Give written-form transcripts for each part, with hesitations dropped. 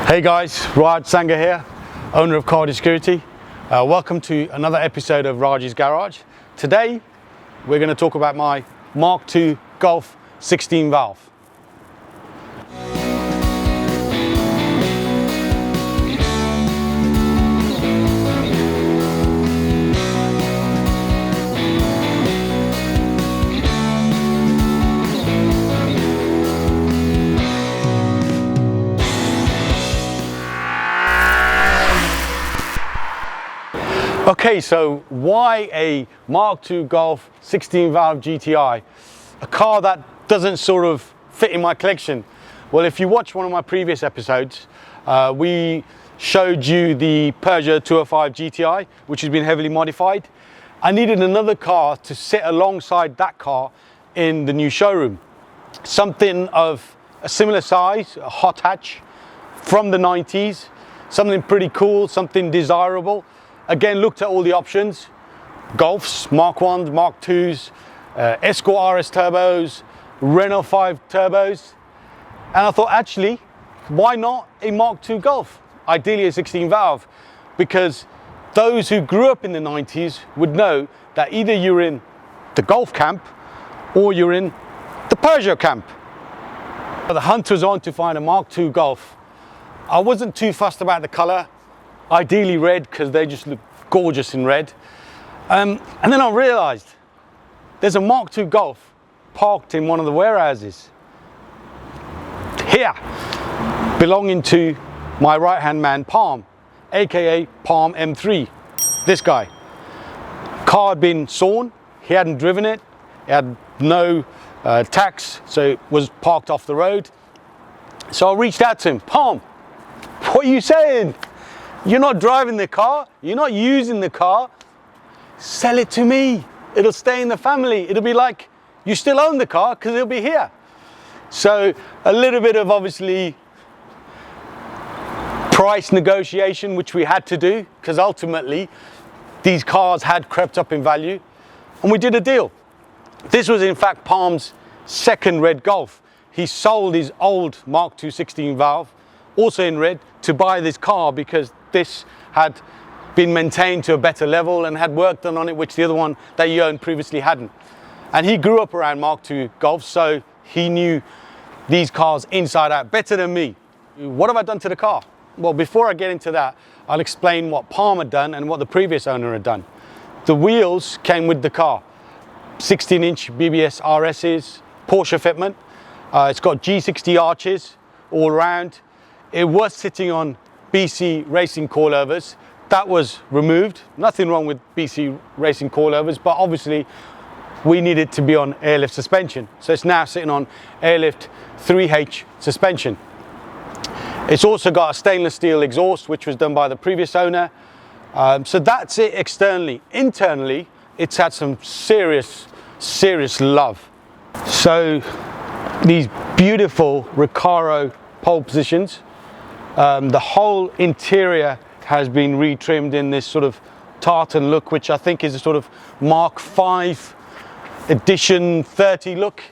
Hey guys, Raj Sangha here, owner of Cardi Security. Welcome to another episode of Raj's Garage. Today we're going to talk about my Mk2 Golf 16 valve. Okay, so why a Mk2 Golf 16 valve GTi? A car that doesn't sort of fit in my collection. Well, if you watch one of my previous episodes, we showed you the Peugeot 205 GTi, which has been heavily modified. I needed another car to sit alongside that car in the new showroom. Something of a similar size, a hot hatch from the 90s, something pretty cool, something desirable. Again, looked at all the options, Golfs, Mark 1s, Mark 2s, Escort RS turbos, Renault 5 turbos. And I thought, actually, why not a Mk2 Golf? Ideally a 16 valve, because those who grew up in the 90s would know that either you're in the Golf camp or you're in the Peugeot camp. The hunt was on to find a Mk2 Golf. I wasn't too fussed about the color. Ideally red, because they just look gorgeous in red. And then I realized there's a Mk2 Golf parked in one of the warehouses here, belonging to my right hand man Palm, aka Palm M3. This guy. Car had been sawn, he hadn't driven it, it had no tax, so it was parked off the road. So I reached out to him. Palm, what are you saying? You're not driving the car, you're not using the car, sell it to me. It'll stay in the family. It'll be like you still own the car because it'll be here. So a little bit of obviously price negotiation, which we had to do because ultimately these cars had crept up in value, and we did a deal. This was in fact Palm's second red Golf. He sold his old Mk2 16 valve, also in red, to buy this car because this had been maintained to a better level and had work done on it, which the other one that he owned previously hadn't. And he grew up around Mk2 Golf, so he knew these cars inside out better than me. What have I done to the car? Well, before I get into that, I'll explain what Palm had done and what the previous owner had done. The wheels came with the car, 16-inch BBS RSs, Porsche fitment. It's got G60 arches all around. It was sitting on BC racing coilovers. That was removed. Nothing wrong with BC racing coilovers, but obviously we need it to be on airlift suspension. So it's now sitting on airlift 3H suspension. It's also got a stainless steel exhaust, which was done by the previous owner. So that's it externally. Internally, it's had some serious love. So these beautiful Recaro pole positions. The whole interior has been retrimmed in this sort of tartan look, which I think is a sort of Mark 5 edition 30 look.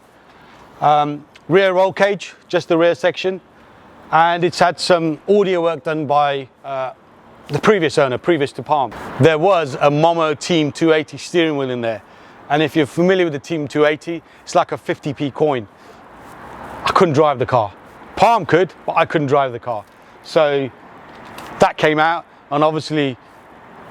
Rear roll cage, just the rear section. And it's had some audio work done by the previous owner, previous to Palm. There was a Momo Team 280 steering wheel in there. And if you're familiar with the Team 280, it's like a 50p coin. I couldn't drive the car. Palm could, but I couldn't drive the car. So that came out, and obviously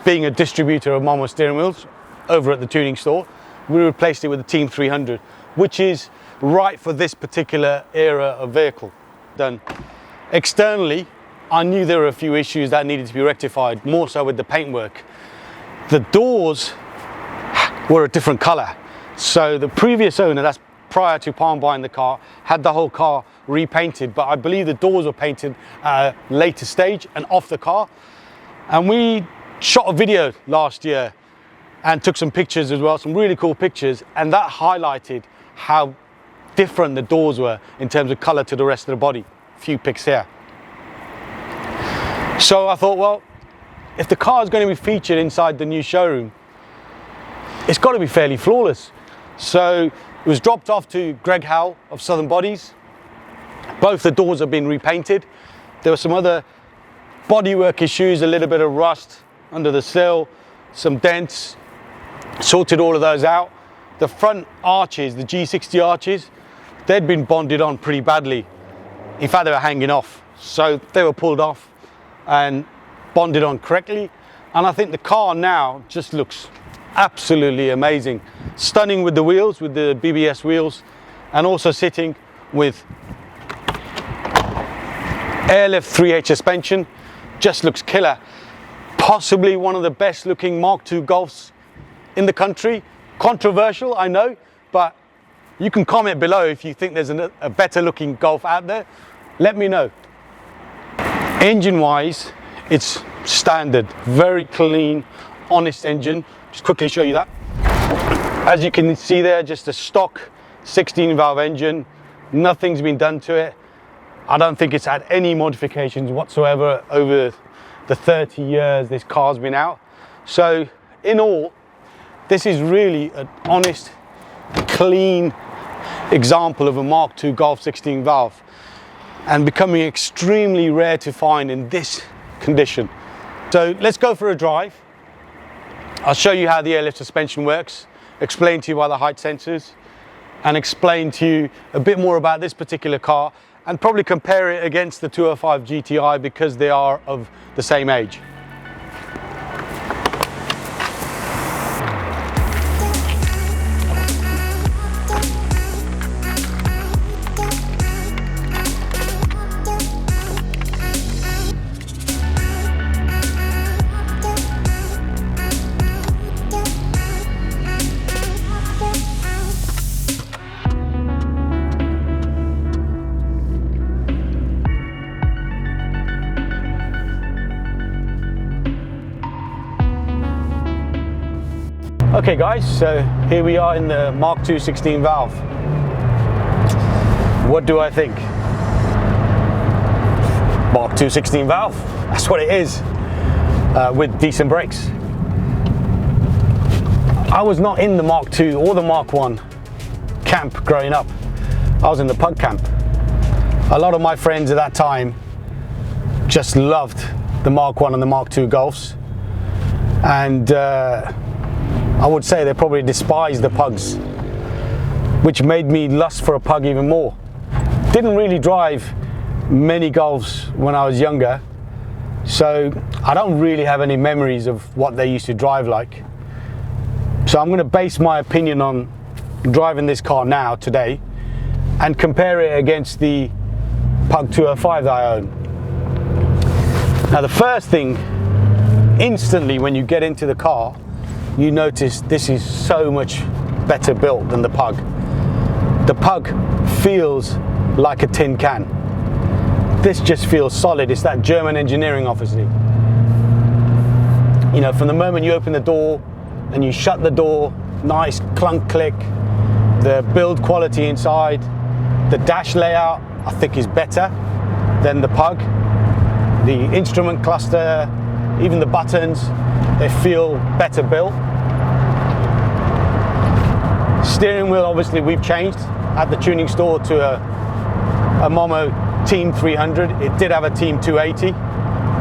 being a distributor of Momo steering wheels over at the tuning store, we replaced it with the Team 300, which is right for this particular era of vehicle. Done. Externally, I knew there were a few issues that needed to be rectified, more so with the paintwork. The doors were a different color. So the previous owner, that's prior to Palm buying the car, had the whole car repainted, but I believe the doors were painted at a later stage and off the car. And we shot a video last year and took some pictures as well, some really cool pictures, and that highlighted how different the doors were in terms of color to the rest of the body. A few pics here. So I thought, well, if the car is going to be featured inside the new showroom, it's got to be fairly flawless. So it was dropped off to Greg Howell of Southern Bodies. Both the doors have been repainted. There were some other bodywork issues, a little bit of rust under the sill, some dents. Sorted all of those out. The front arches, the G60 arches, they'd been bonded on pretty badly. In fact, they were hanging off. So they were pulled off and bonded on correctly. And I think the car now just looks absolutely amazing. Stunning with the wheels, with the BBS wheels, and also sitting with airlift 3H suspension. Just looks killer. Possibly one of the best looking Mark II Golfs in the country. Controversial, I know, but you can comment below if you think there's a better looking Golf out there. Let me know. Engine wise, it's standard, very clean, honest engine. Just quickly show you that. As you can see there, just a stock 16 valve engine. Nothing's been done to it. I don't think it's had any modifications whatsoever over the 30 years this car's been out. So in all, this is really an honest, clean example of a Mark II Golf 16 valve, and becoming extremely rare to find in this condition. So let's go for a drive. I'll show you how the airlift suspension works, explain to you about the height sensors, and explain to you a bit more about this particular car, and probably compare it against the 205 GTi because they are of the same age. Okay guys, so here we are in the Mark II 16 valve. What do I think? Mark II 16 valve, that's what it is, with decent brakes. I was not in the Mark II or the Mark I camp growing up. I was in the pug camp. A lot of my friends at that time just loved the Mark I and the Mark II Golfs, and I would say they probably despised the pugs, which made me lust for a pug even more. Didn't really drive many Golfs when I was younger, so I don't really have any memories of what they used to drive like. So I'm going to base my opinion on driving this car now, today, and compare it against the Pug 205 that I own. Now the first thing, instantly when you get into the car, you notice this is so much better built than the Pug. The Pug feels like a tin can. This just feels solid. It's that German engineering, obviously. You know, from the moment you open the door and you shut the door, nice clunk click. The build quality inside, the dash layout, I think is better than the Pug. The instrument cluster, even the buttons, they feel better built. Steering wheel, obviously we've changed at the tuning store to a Momo Team 300. It did have a Team 280,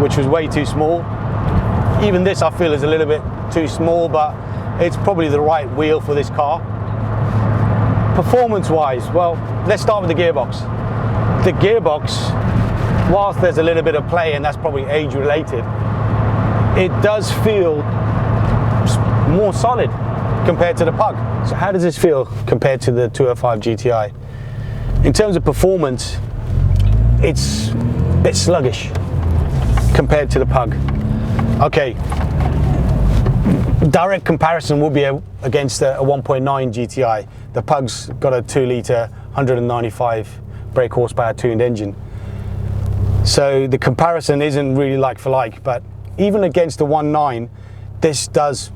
which was way too small. Even this I feel is a little bit too small, but it's probably the right wheel for this car. Performance wise, well, let's start with the gearbox. The gearbox, whilst there's a little bit of play, and that's probably age related, it does feel more solid compared to the Pug. So how does this feel compared to the 205 GTi? In terms of performance, it's a bit sluggish compared to the Pug. Okay, direct comparison will be against a 1.9 GTi. The Pug's got a 2-litre, 195 brake horsepower tuned engine. So the comparison isn't really like for like, but even against the 1.9, this does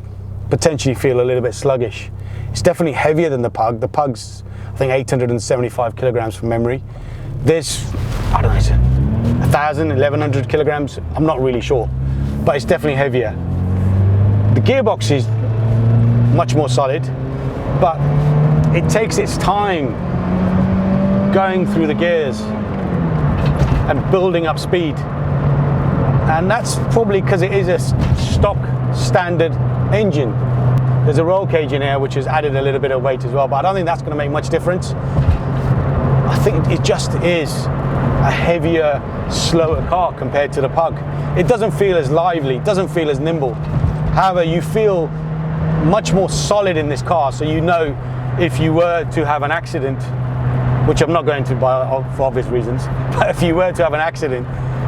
potentially feel a little bit sluggish. It's definitely heavier than the Pug. The Pug's, I think, 875 kilograms from memory. This, I don't know, it's 1,000, 1,100 kilograms. I'm not really sure, but it's definitely heavier. The gearbox is much more solid, but it takes its time going through the gears. and building up speed. And that's probably because it is a stock standard engine. There's a roll cage in here which has added a little bit of weight as well, but I don't think that's going to make much difference. I think it just is a heavier, slower car compared to the Pug. It doesn't feel as lively, it doesn't feel as nimble. However, you feel much more solid in this car, so you know if you were to have an accident, which I'm not going to for obvious reasons, but if you were to have an accident,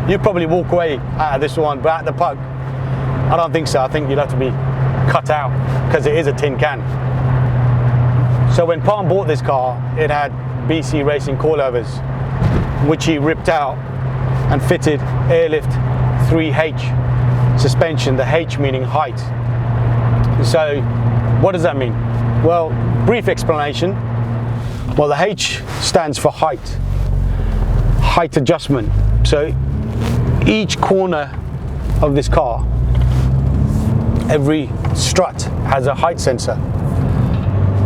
you'd probably walk away out of this one, but at the Pug, I don't think so. I think you'd have to be cut out because it is a tin can. So when Palm bought this car, it had BC Racing coilovers, which he ripped out and fitted Airlift 3H suspension, the H meaning height. So what does that mean? Well, brief explanation. Well, the H stands for height adjustment. So each corner of this car, every strut has a height sensor.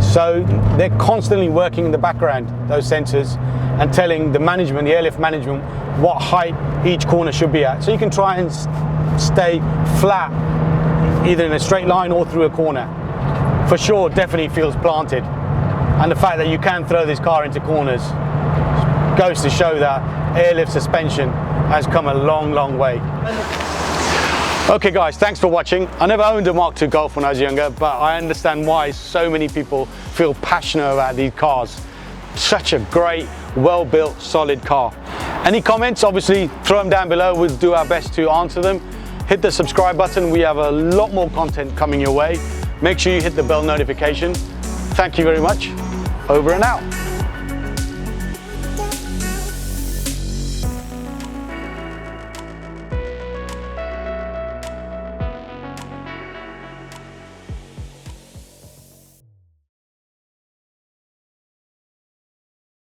So they're constantly working in the background, those sensors, and telling the management, the airlift management, what height each corner should be at. So you can try and stay flat, either in a straight line or through a corner. For sure, definitely feels planted. And the fact that you can throw this car into corners goes to show that airlift suspension has come a long, long way. Okay guys, thanks for watching. I never owned a Mk2 Golf when I was younger, but I understand why so many people feel passionate about these cars. Such a great, well-built, solid car. Any comments, obviously throw them down below. We'll do our best to answer them. Hit the subscribe button. We have a lot more content coming your way. Make sure you hit the bell notification. Thank you very much. Over and out.